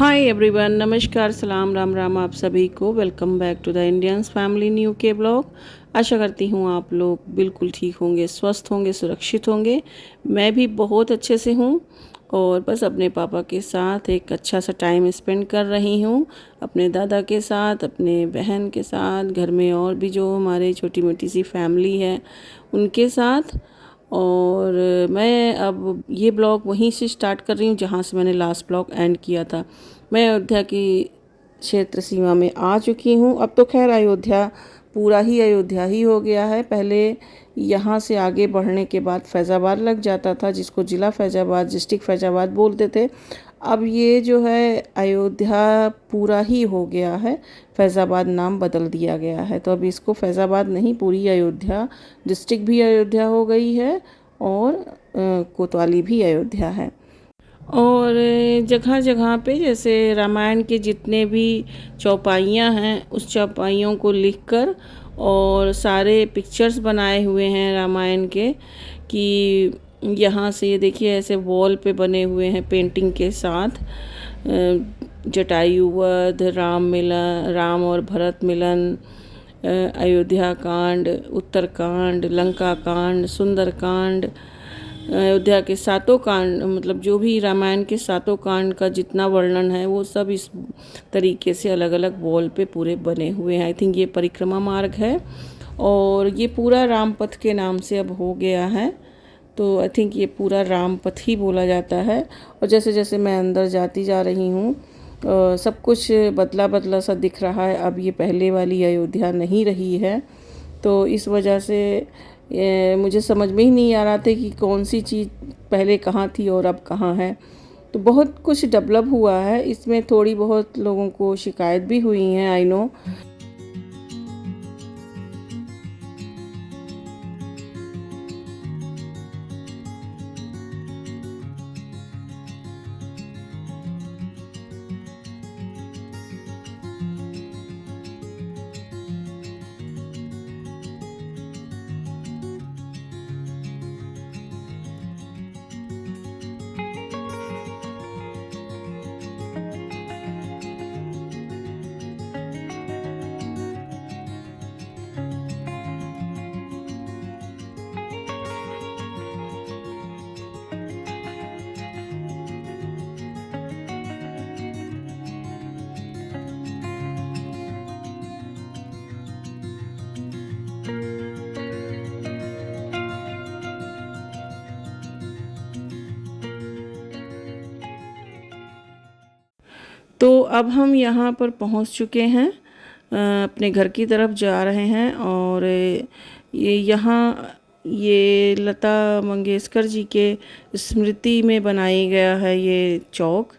Hi everyone, नमस्कार, सलाम, राम राम आप सभी को। Welcome back to the Indians family new के ब्लॉग। आशा करती हूँ आप लोग बिल्कुल ठीक होंगे, स्वस्थ होंगे, सुरक्षित होंगे। मैं भी बहुत अच्छे से हूँ और बस अपने पापा के साथ एक अच्छा सा टाइम स्पेंड कर रही हूँ, अपने दादा के साथ, अपने बहन के साथ, घर में और भी जो हमारे छोटी मोटी सी फैमिली है उनके साथ। और मैं अब ये ब्लॉग वहीं से स्टार्ट कर रही हूँ जहाँ से मैंने लास्ट ब्लॉग एंड किया था। मैं अयोध्या की क्षेत्र सीमा में आ चुकी हूँ। अब तो खैर अयोध्या पूरा ही अयोध्या ही हो गया है। पहले यहाँ से आगे बढ़ने के बाद फैज़ाबाद लग जाता था, जिसको ज़िला फैज़ाबाद, डिस्ट्रिक्ट फैज़ाबाद बोलते थे। अब ये जो है अयोध्या पूरा ही हो गया है, फैज़ाबाद नाम बदल दिया गया है। तो अब इसको फैज़ाबाद नहीं, पूरी अयोध्या, डिस्ट्रिक्ट भी अयोध्या हो गई है और कोतवाली भी अयोध्या है। और जगह जगह पे जैसे रामायण के जितने भी चौपाइयाँ हैं उस चौपाइयों को लिखकर और सारे पिक्चर्स बनाए हुए हैं रामायण के, कि यहाँ से ये देखिए ऐसे वॉल पे बने हुए हैं पेंटिंग के साथ। जटायु वध, राम मिलन, राम और भरत मिलन, अयोध्या कांड, उत्तरकांड, लंका कांड, सुंदर कांड, अयोध्या के सातों कांड, मतलब जो भी रामायण के सातों कांड का जितना वर्णन है वो सब इस तरीके से अलग अलग वॉल पे पूरे बने हुए हैं। आई थिंक ये परिक्रमा मार्ग है और ये पूरा रामपथ के नाम से अब हो गया है। तो आई थिंक ये पूरा रामपथ ही बोला जाता है। और जैसे जैसे मैं अंदर जाती जा रही हूँ सब कुछ बदला बदला सा दिख रहा है। अब ये पहले वाली अयोध्या नहीं रही है। तो इस वजह से मुझे समझ में ही नहीं आ रहा था कि कौन सी चीज़ पहले कहाँ थी और अब कहाँ है। तो बहुत कुछ डेवलप हुआ है इसमें। थोड़ी बहुत लोगों को शिकायत भी हुई हैं, आई नो। तो अब हम यहाँ पर पहुँच चुके हैं, अपने घर की तरफ जा रहे हैं। और ये यहाँ ये लता मंगेशकर जी के स्मृति में बनाई गया है ये चौक।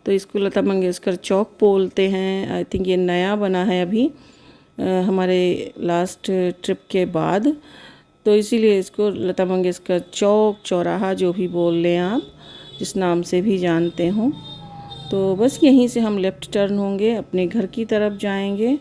तो इसको लता मंगेशकर चौक बोलते हैं। आई थिंक ये नया बना है अभी हमारे लास्ट ट्रिप के बाद। तो इसीलिए इसको लता मंगेशकर चौक, चौराहा, जो भी बोल लें आप, जिस नाम से भी जानते हों। तो बस यहीं से हम लेफ़्ट टर्न होंगे, अपने घर की तरफ जाएंगे।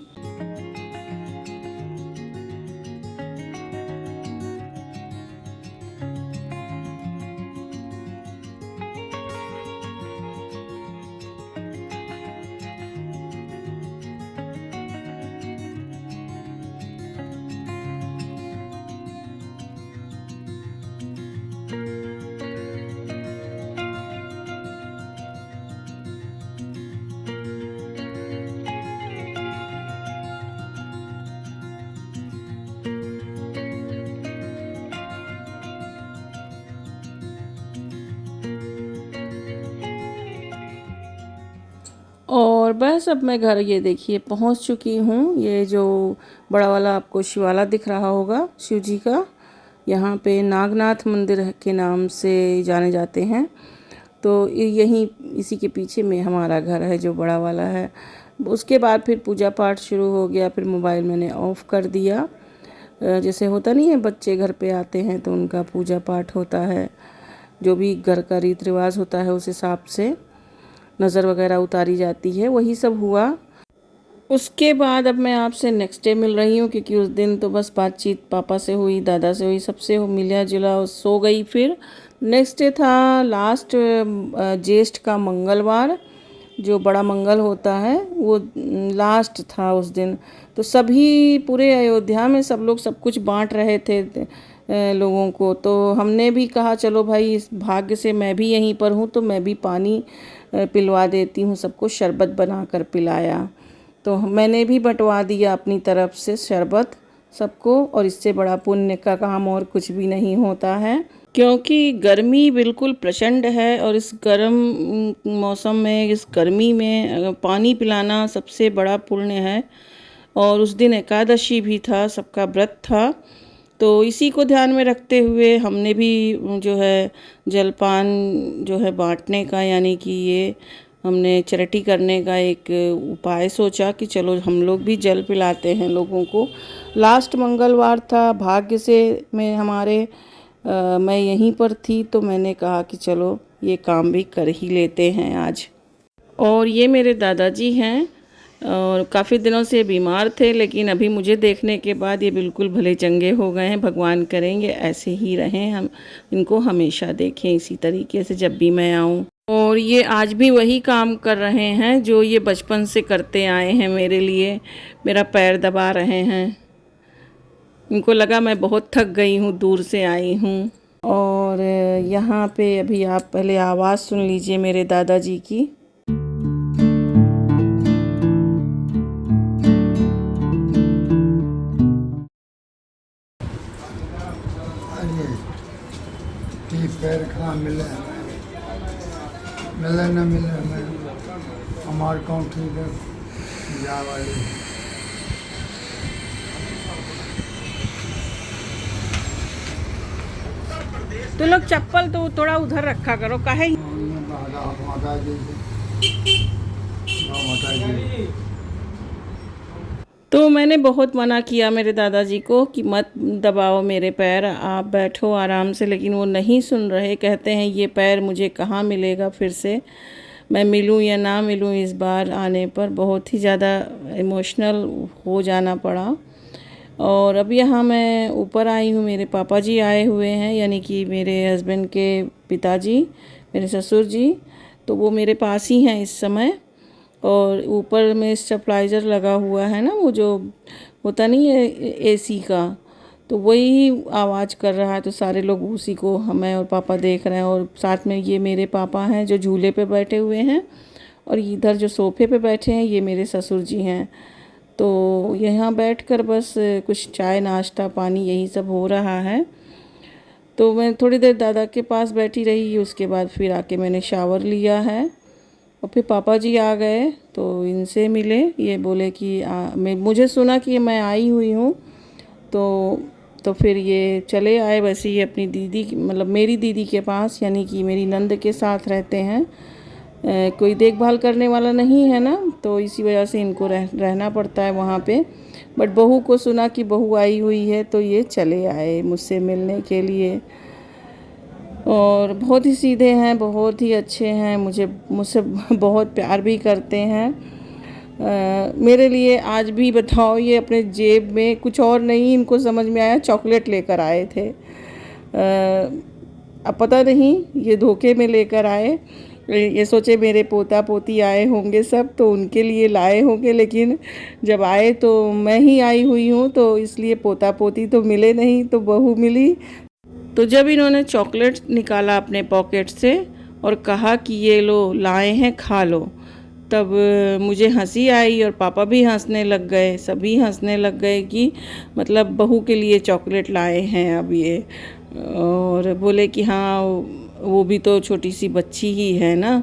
और बस अब मैं घर ये देखिए पहुंच चुकी हूँ। ये जो बड़ा वाला आपको शिवाला दिख रहा होगा शिव जी का, यहाँ पे नागनाथ मंदिर के नाम से जाने जाते हैं। तो यहीं इसी के पीछे में हमारा घर है जो बड़ा वाला है। उसके बाद फिर पूजा पाठ शुरू हो गया। फिर मोबाइल मैंने ऑफ़ कर दिया। जैसे होता नहीं है, बच्चे घर पे आते हैं तो उनका पूजा पाठ होता है, जो भी घर का रीति रिवाज होता है उस हिसाब से नज़र वगैरह उतारी जाती है, वही सब हुआ। उसके बाद अब मैं आपसे नेक्स्ट डे मिल रही हूँ, क्योंकि उस दिन तो बस बातचीत पापा से हुई, दादा से हुई, सबसे मिला जुला और सो गई। फिर नेक्स्ट डे था लास्ट ज्येष्ठ का मंगलवार। जो बड़ा मंगल होता है वो लास्ट था उस दिन। तो सभी पूरे अयोध्या में सब लोग सब कुछ बांट रहे थे लोगों को। तो हमने भी कहा चलो भाई, इस भाग्य से मैं भी यहीं पर हूँ तो मैं भी पानी पिलवा देती हूँ सबको, शरबत बना कर पिलाया। तो मैंने भी बंटवा दिया अपनी तरफ से शरबत सबको, और इससे बड़ा पुण्य का काम और कुछ भी नहीं होता है। क्योंकि गर्मी बिल्कुल प्रचंड है और इस गर्म मौसम में, इस गर्मी में पानी पिलाना सबसे बड़ा पुण्य है। और उस दिन एकादशी भी था, सबका व्रत था। तो इसी को ध्यान में रखते हुए हमने भी जो है जलपान जो है बांटने का, यानी कि ये हमने चैरिटी करने का एक उपाय सोचा कि चलो हम लोग भी जल पिलाते हैं लोगों को। लास्ट मंगलवार था, भाग्य से मैं मैं यहीं पर थी तो मैंने कहा कि चलो ये काम भी कर ही लेते हैं आज। और ये मेरे दादाजी हैं और काफ़ी दिनों से बीमार थे, लेकिन अभी मुझे देखने के बाद ये बिल्कुल भले चंगे हो गए हैं। भगवान करेंगे ऐसे ही रहें, हम इनको हमेशा देखें इसी तरीके से जब भी मैं आऊँ। और ये आज भी वही काम कर रहे हैं जो ये बचपन से करते आए हैं मेरे लिए, मेरा पैर दबा रहे हैं। इनको लगा मैं बहुत थक गई हूँ, दूर से आई हूँ। और यहाँ पे अभी आप पहले आवाज़ सुन लीजिए मेरे दादाजी की। पैर खराब मिले मिले न मिले हमें, हमारे कौन ठीक है जा वाली। तो लोग चप्पल तो थोड़ा उधर रखा करो, काहे माता जी तो मैंने बहुत मना किया मेरे दादाजी को कि मत दबाओ मेरे पैर, आप बैठो आराम से, लेकिन वो नहीं सुन रहे। कहते हैं ये पैर मुझे कहाँ मिलेगा फिर से, मैं मिलूँ या ना मिलूँ इस बार आने पर। बहुत ही ज़्यादा इमोशनल हो जाना पड़ा। और अब यहाँ मैं ऊपर आई हूँ, मेरे पापा जी आए हुए हैं, यानी कि मेरे हस्बैंड के पिताजी, मेरे ससुर जी। तो वो मेरे पास ही हैं इस समय। और ऊपर में स्टेबलाइज़र लगा हुआ है ना, वो जो होता नहीं है एसी का, तो वही आवाज़ कर रहा है। तो सारे लोग उसी को मैं और पापा देख रहे हैं। और साथ में ये मेरे पापा हैं जो झूले पे बैठे हुए हैं, और इधर जो सोफ़े पे बैठे हैं ये मेरे ससुर जी हैं। तो यहाँ बैठकर बस कुछ चाय नाश्ता पानी यही सब हो रहा है। तो मैं थोड़ी देर दादा के पास बैठी रही, उसके बाद फिर आके मैंने शावर लिया है। और फिर पापा जी आ गए तो इनसे मिले। ये बोले कि मुझे सुना कि मैं आई हुई हूँ, तो फिर ये चले आए। वैसे ही अपनी दीदी, मतलब मेरी दीदी के पास, यानी कि मेरी नंद के साथ रहते हैं। कोई देखभाल करने वाला नहीं है ना, तो इसी वजह से इनको रहना पड़ता है वहाँ पे। बट बहू को सुना कि बहू आई हुई है तो ये चले आए मुझसे मिलने के लिए। और बहुत ही सीधे हैं, बहुत ही अच्छे हैं, मुझसे बहुत प्यार भी करते हैं। मेरे लिए आज भी बताओ, ये अपने जेब में कुछ और नहीं, इनको समझ में आया चॉकलेट लेकर आए थे। अब पता नहीं ये धोखे में लेकर आए, ये सोचे मेरे पोता पोती आए होंगे सब तो उनके लिए लाए होंगे, लेकिन जब आए तो मैं ही आई हुई हूँ, तो इसलिए पोता पोती तो मिले नहीं, तो बहू मिली। तो जब इन्होंने चॉकलेट निकाला अपने पॉकेट से और कहा कि ये लो लाए हैं खा लो, तब मुझे हंसी आई और पापा भी हंसने लग गए, सभी हंसने लग गए कि मतलब बहू के लिए चॉकलेट लाए हैं अब ये। और बोले कि हाँ वो भी तो छोटी सी बच्ची ही है ना।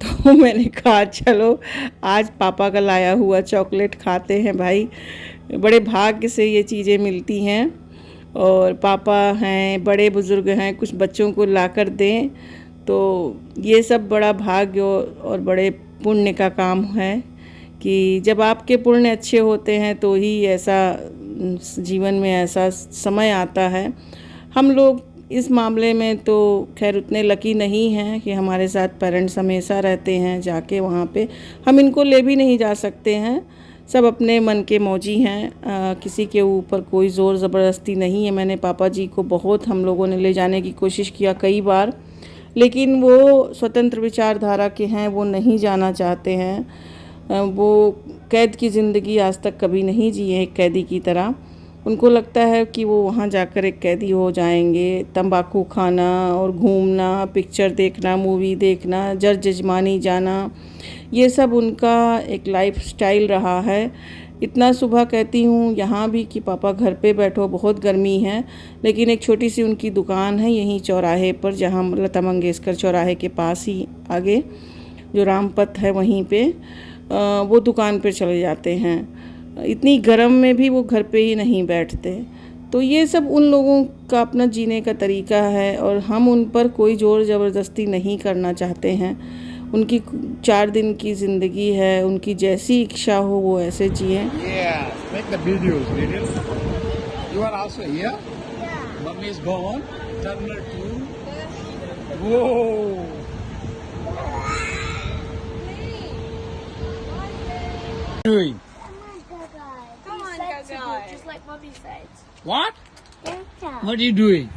तो मैंने कहा चलो आज पापा का लाया हुआ चॉकलेट खाते हैं भाई, बड़े भाग्य से ये चीज़ें मिलती हैं। और पापा हैं, बड़े बुज़ुर्ग हैं, कुछ बच्चों को लाकर दें, तो ये सब बड़ा भाग्य और बड़े पुण्य का काम है कि जब आपके पुण्य अच्छे होते हैं तो ही ऐसा जीवन में ऐसा समय आता है। हम लोग इस मामले में तो खैर उतने लकी नहीं हैं कि हमारे साथ पेरेंट्स हमेशा रहते हैं जाके वहाँ पे, हम इनको ले भी नहीं जा सकते हैं, सब अपने मन के मौजी हैं। किसी के ऊपर कोई ज़ोर ज़बरदस्ती नहीं है। मैंने पापा जी को बहुत हम लोगों ने ले जाने की कोशिश किया कई बार, लेकिन वो स्वतंत्र विचारधारा के हैं, वो नहीं जाना चाहते हैं। वो कैद की ज़िंदगी आज तक कभी नहीं जिए एक कैदी की तरह। उनको लगता है कि वो वहाँ जाकर एक कैदी हो जाएंगे। तंबाकू खाना और घूमना, पिक्चर देखना, मूवी देखना, जजमानी जाना, ये सब उनका एक लाइफ स्टाइल रहा है। इतना सुबह कहती हूँ यहाँ भी कि पापा घर पे बैठो, बहुत गर्मी है, लेकिन एक छोटी सी उनकी दुकान है यहीं चौराहे पर, जहाँ लता मंगेशकर चौराहे के पास ही आगे जो रामपथ है वहीं पे वो दुकान पर चले जाते हैं। इतनी गर्म में भी वो घर पे ही नहीं बैठते। तो ये सब उन लोगों का अपना जीने का तरीका है और हम उन पर कोई ज़ोर ज़बरदस्ती नहीं करना चाहते हैं। उनकी 4 दिन की ज़िंदगी है, उनकी जैसी इच्छा हो वो ऐसे जिए। Yeah, make the videos, little. You are also here? Mummy is gone. Terminal 2. Whoa. Doing? Come on, Gaga. Just like Mommy said. What? Yeah. What are you doing?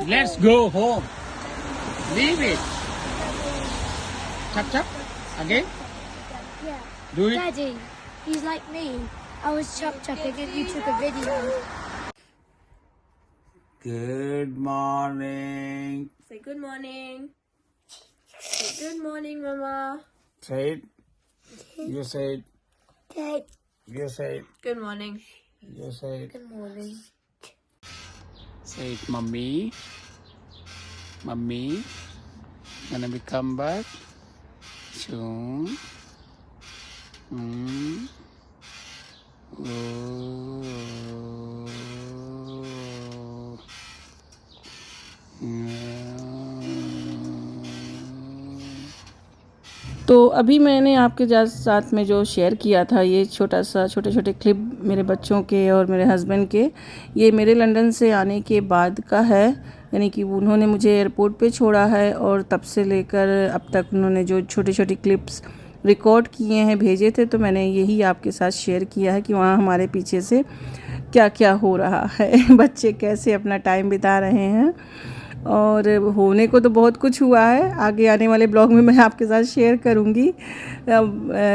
Let's go home. Leave it. Chop chop. Again? Yeah. Do it. Daddy, he's like me. I was chopping and you took a video. Good morning. Say good morning. Say good morning, Mama. Say it. You say it. Okay. You say it. Good morning. You say it. Good morning. Say it, Mummy. Mummy. Gonna be come back soon. Oh. तो अभी मैंने आपके साथ में जो share किया था ये छोटे छोटे क्लिप मेरे बच्चों के और मेरे हस्बैंड के, ये मेरे लंदन से आने के बाद का है। यानी कि उन्होंने मुझे एयरपोर्ट पे छोड़ा है और तब से लेकर अब तक उन्होंने जो छोटी छोटी क्लिप्स रिकॉर्ड किए हैं भेजे थे, तो मैंने यही आपके साथ शेयर किया है कि वहाँ हमारे पीछे से क्या क्या हो रहा है, बच्चे कैसे अपना टाइम बिता रहे हैं। और होने को तो बहुत कुछ हुआ है, आगे आने वाले ब्लॉग में मैं आपके साथ शेयर करूँगी।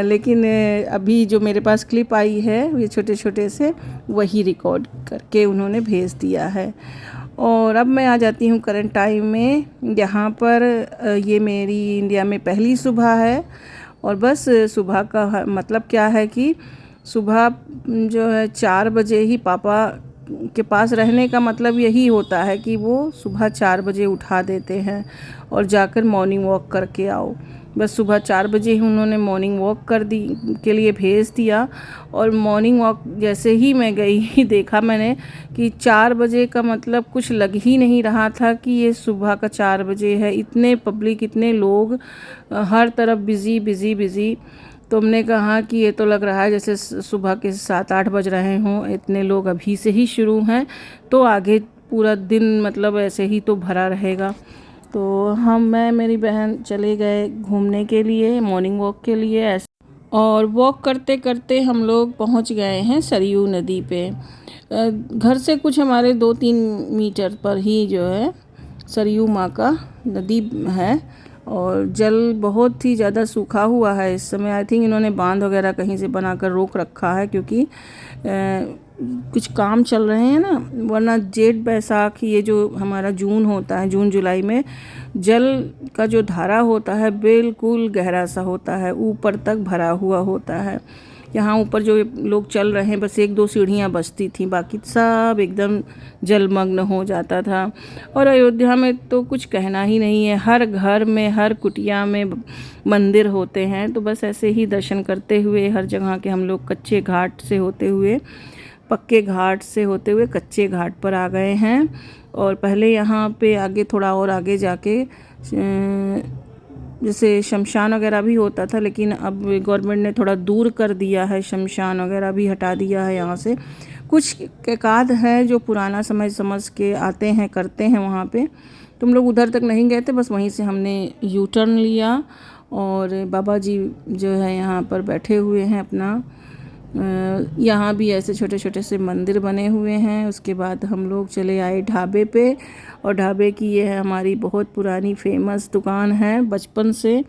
लेकिन अभी जो मेरे पास क्लिप आई है ये छोटे छोटे से, वही रिकॉर्ड करके उन्होंने भेज दिया है। और अब मैं आ जाती हूँ करंट टाइम में। यहाँ पर ये मेरी इंडिया में पहली सुबह है और बस सुबह का मतलब क्या है कि सुबह जो है 4 बजे ही पापा के पास रहने का मतलब यही होता है कि वो सुबह 4 बजे उठा देते हैं और जाकर मॉर्निंग वॉक करके आओ। बस सुबह 4 बजे ही उन्होंने मॉर्निंग वॉक के लिए भेज दिया। और मॉर्निंग वॉक जैसे ही मैं गई ही देखा मैंने कि 4 बजे का मतलब कुछ लग ही नहीं रहा था कि ये सुबह का 4 बजे है। इतने पब्लिक, इतने लोग, हर तरफ बिज़ी बिज़ी बिज़ी। तो हमने कहा कि ये तो लग रहा है जैसे सुबह के 7-8 बज रहे हों, इतने लोग अभी से ही शुरू हैं, तो आगे पूरा दिन मतलब ऐसे ही तो भरा रहेगा। तो मैं मेरी बहन चले गए घूमने के लिए, मॉर्निंग वॉक के लिए ऐसे। और वॉक करते करते हम लोग पहुंच गए हैं सरयू नदी पे। घर से कुछ हमारे 2-3 मीटर पर ही जो है सरयू माँ का नदी है और जल बहुत ही ज़्यादा सूखा हुआ है इस समय। आई थिंक इन्होंने बांध वगैरह कहीं से बनाकर रोक रखा है क्योंकि कुछ काम चल रहे हैं ना, वरना जेठ बैसाख ये जो हमारा जून होता है, जून जुलाई में जल का जो धारा होता है बिल्कुल गहरा सा होता है, ऊपर तक भरा हुआ होता है। यहाँ ऊपर जो लोग चल रहे हैं बस 1-2 सीढ़ियाँ बचती थी, बाकी सब एकदम जलमग्न हो जाता था। और अयोध्या में तो कुछ कहना ही नहीं है, हर घर में, हर कुटिया में मंदिर होते हैं। तो बस ऐसे ही दर्शन करते हुए हर जगह के हम लोग कच्चे घाट से होते हुए, पक्के घाट से होते हुए कच्चे घाट पर आ गए हैं। और पहले यहाँ पे आगे थोड़ा और आगे जाके जैसे शमशान वगैरह भी होता था, लेकिन अब गवर्नमेंट ने थोड़ा दूर कर दिया है, शमशान वगैरह भी हटा दिया है यहाँ से। कुछ एकाध है जो पुराना समझ के आते हैं, करते हैं वहाँ पे। तुम लोग उधर तक नहीं गए थे, बस वहीं से हमने यू टर्न लिया। और बाबा जी जो है यहाँ पर बैठे हुए हैं अपना यहाँ भी ऐसे छोटे छोटे से मंदिर बने हुए हैं। उसके बाद हम लोग चले आए ढाबे पे, और ढाबे की ये है हमारी बहुत पुरानी फेमस दुकान है बचपन से।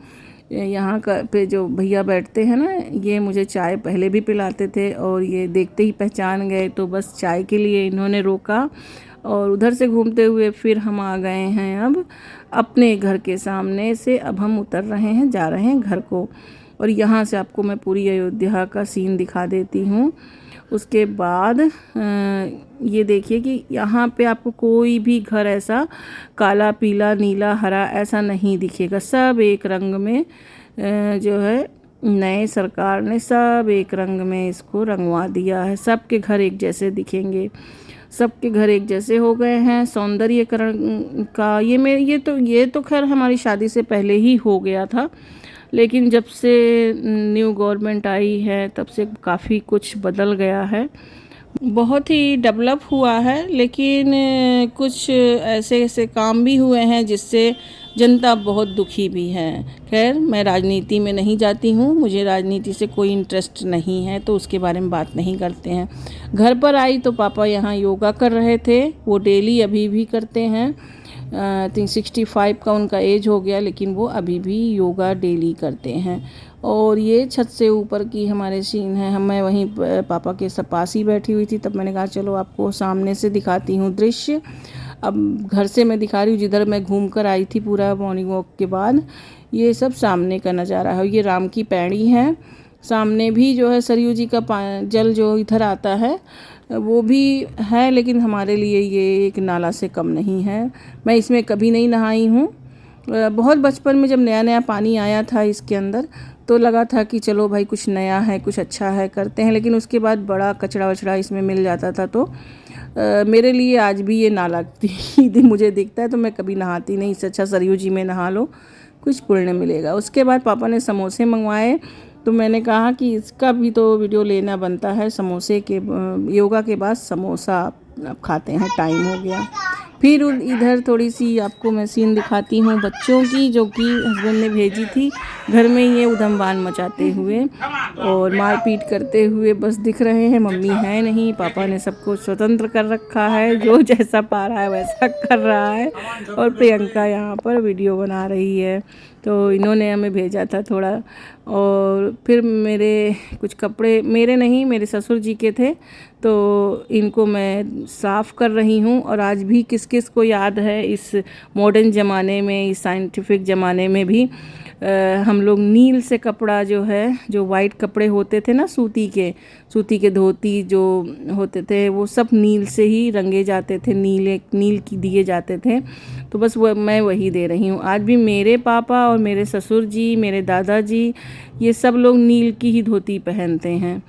यहाँ का पे जो भैया बैठते हैं ना, ये मुझे चाय पहले भी पिलाते थे, और ये देखते ही पहचान गए, तो बस चाय के लिए इन्होंने रोका, और उधर से घूमते हुए फिर हम आ गए हैं अब अपने घर के सामने से। अब हम उतर रहे हैं, जा रहे हैं घर को, और यहाँ से आपको मैं पूरी अयोध्या का सीन दिखा देती हूँ। उसके बाद ये देखिए कि यहाँ पे आपको कोई भी घर ऐसा काला पीला नीला हरा ऐसा नहीं दिखेगा, सब एक रंग में जो है नए सरकार ने सब एक रंग में इसको रंगवा दिया है। सबके घर एक जैसे दिखेंगे, सबके घर एक जैसे हो गए हैं। सौंदर्यकरण का ये तो खैर हमारी शादी से पहले ही हो गया था, लेकिन जब से न्यू गवर्नमेंट आई है तब से काफ़ी कुछ बदल गया है, बहुत ही डेवलप हुआ है। लेकिन कुछ ऐसे ऐसे काम भी हुए हैं जिससे जनता बहुत दुखी भी है। खैर, मैं राजनीति में नहीं जाती हूँ, मुझे राजनीति से कोई इंटरेस्ट नहीं है, तो उसके बारे में बात नहीं करते हैं। घर पर आई तो पापा यहाँ योगा कर रहे थे, वो डेली अभी भी करते हैं। आई थिंक 65 का उनका एज हो गया, लेकिन वो अभी भी योगा डेली करते हैं। और ये छत से ऊपर की हमारे सीन है। मैं वहीं पापा के पास ही बैठी हुई थी, तब मैंने कहा चलो आपको सामने से दिखाती हूँ दृश्य। अब घर से मैं दिखा रही हूँ, जिधर मैं घूम कर आई थी पूरा मॉर्निंग वॉक के बाद, ये सब सामने का नज़ारा है। ये राम की पैड़ी है, सामने भी जो है सरयू जी का जल जो इधर आता है वो भी है, लेकिन हमारे लिए ये एक नाला से कम नहीं है। मैं इसमें कभी नहीं नहाई हूँ। बहुत बचपन में जब नया नया पानी आया था इसके अंदर, तो लगा था कि चलो भाई कुछ नया है, कुछ अच्छा है, करते हैं। लेकिन उसके बाद बड़ा कचरा वचड़ा इसमें मिल जाता था, तो मेरे लिए आज भी ये नाला मुझे दिखता है, तो मैं कभी नहाती नहीं। इससे अच्छा सरयू जी में नहा लो, कुछ पुण्य मिलेगा। उसके बाद पापा ने समोसे मंगवाए, तो मैंने कहा कि इसका भी तो वीडियो लेना बनता है। समोसे के योगा के बाद समोसा अब खाते हैं, टाइम हो गया। फिर इधर थोड़ी सी आपको मैं सीन दिखाती हूँ बच्चों की, जो कि हस्बैंड ने भेजी थी। घर में ये उधमबान मचाते हुए और मारपीट करते हुए बस दिख रहे हैं। मम्मी है नहीं, पापा ने सबको स्वतंत्र कर रखा है, जो जैसा पा रहा है वैसा कर रहा है। और प्रियंका यहाँ पर वीडियो बना रही है, तो इन्होंने हमें भेजा था थोड़ा। और फिर मेरे कुछ कपड़े, मेरे नहीं, मेरे ससुर जी के थे, तो इनको मैं साफ़ कर रही हूँ। और आज भी किस किस को याद है, इस मॉडर्न ज़माने में, इस साइंटिफिक ज़माने में भी हम लोग नील से कपड़ा जो है, जो वाइट कपड़े होते थे ना, सूती के धोती जो होते थे, वो सब नील से ही रंगे जाते थे, नील की दिए जाते थे। तो बस मैं वही दे रही हूँ। आज भी मेरे पापा और मेरे ससुर जी, मेरे दादाजी, ये सब लोग नील की ही धोती पहनते हैं।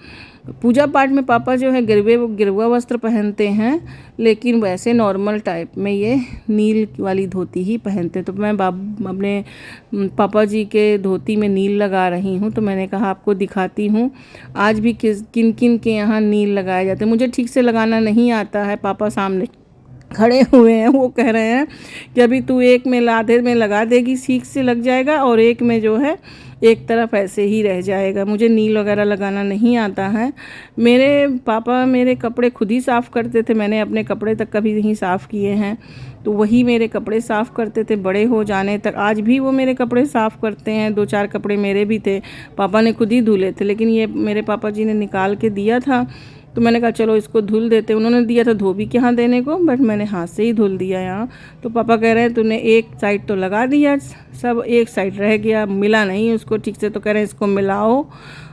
पूजा पाठ में पापा जो है गिरवा वस्त्र पहनते हैं, लेकिन वैसे नॉर्मल टाइप में ये नील वाली धोती ही पहनते। तो मैं अपने पापा जी के धोती में नील लगा रही हूँ, तो मैंने कहा आपको दिखाती हूँ आज भी किन किन के यहाँ नील लगाए जाते हैं। मुझे ठीक से लगाना नहीं आता है, पापा सामने खड़े हुए हैं, वो कह रहे हैं कि अभी तू एक में लाधे में लगा देगी, सीख से लग जाएगा, और एक में जो है एक तरफ ऐसे ही रह जाएगा। मुझे नील वगैरह लगाना नहीं आता है। मेरे पापा मेरे कपड़े खुद ही साफ़ करते थे, मैंने अपने कपड़े तक कभी नहीं साफ़ किए हैं, तो वही मेरे कपड़े साफ़ करते थे बड़े हो जाने तक। आज भी वो मेरे कपड़े साफ़ करते हैं। 2-4 कपड़े मेरे भी थे, पापा ने खुद ही धुले थे, लेकिन ये मेरे पापा जी ने निकाल के दिया था, तो मैंने कहा चलो इसको धुल देते। उन्होंने दिया था धोबी के यहाँ देने को, बट मैंने हाथ से ही धुल दिया यहाँ। तो पापा कह रहे हैं तूने एक साइड तो लगा दिया, सब एक साइड रह गया, मिला नहीं उसको ठीक से। तो कह रहे हैं इसको मिलाओ।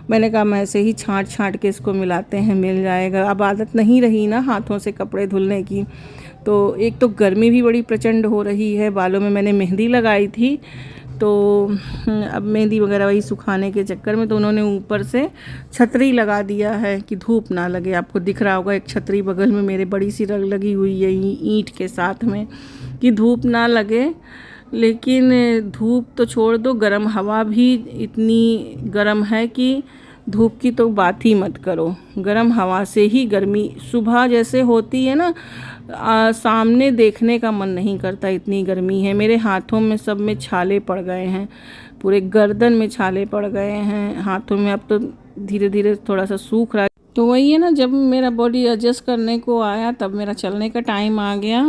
मैंने कहा मैं ऐसे ही छाँट के इसको मिलाते हैं, मिल जाएगा। अब आदत नहीं रही ना हाथों से कपड़े धुलने की। तो एक तो गर्मी भी बड़ी प्रचंड हो रही है। बालों में मैंने मेहंदी लगाई थी, तो अब मेहंदी वगैरह वही सुखाने के चक्कर में, तो उन्होंने ऊपर से छतरी लगा दिया है कि धूप ना लगे। आपको दिख रहा होगा एक छतरी बगल में मेरे बड़ी सी रग लगी हुई है ईंट के साथ में, कि धूप ना लगे। लेकिन धूप तो छोड़ दो, गर्म हवा भी इतनी गर्म है कि धूप की तो बात ही मत करो। गर्म हवा से ही गर्मी सुबह जैसे होती है ना, सामने देखने का मन नहीं करता, इतनी गर्मी है। मेरे हाथों में सब में छाले पड़ गए हैं, पूरे गर्दन में छाले पड़ गए हैं हाथों में। अब तो धीरे धीरे थोड़ा सा सूख रहा है। तो वही है ना, जब मेरा बॉडी एडजस्ट करने को आया तब मेरा चलने का टाइम आ गया।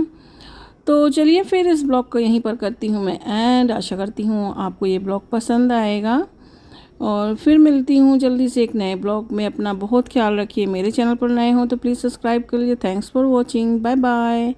तो चलिए फिर इस ब्लॉग को यहीं पर करती हूँ मैं एंड। आशा करती हूँ आपको ये ब्लॉग पसंद आएगा और फिर मिलती हूँ जल्दी से एक नए ब्लॉग में। अपना बहुत ख्याल रखिए। मेरे चैनल पर नए हो तो प्लीज़ सब्सक्राइब कर लीजिए। Thanks for watching. Bye bye.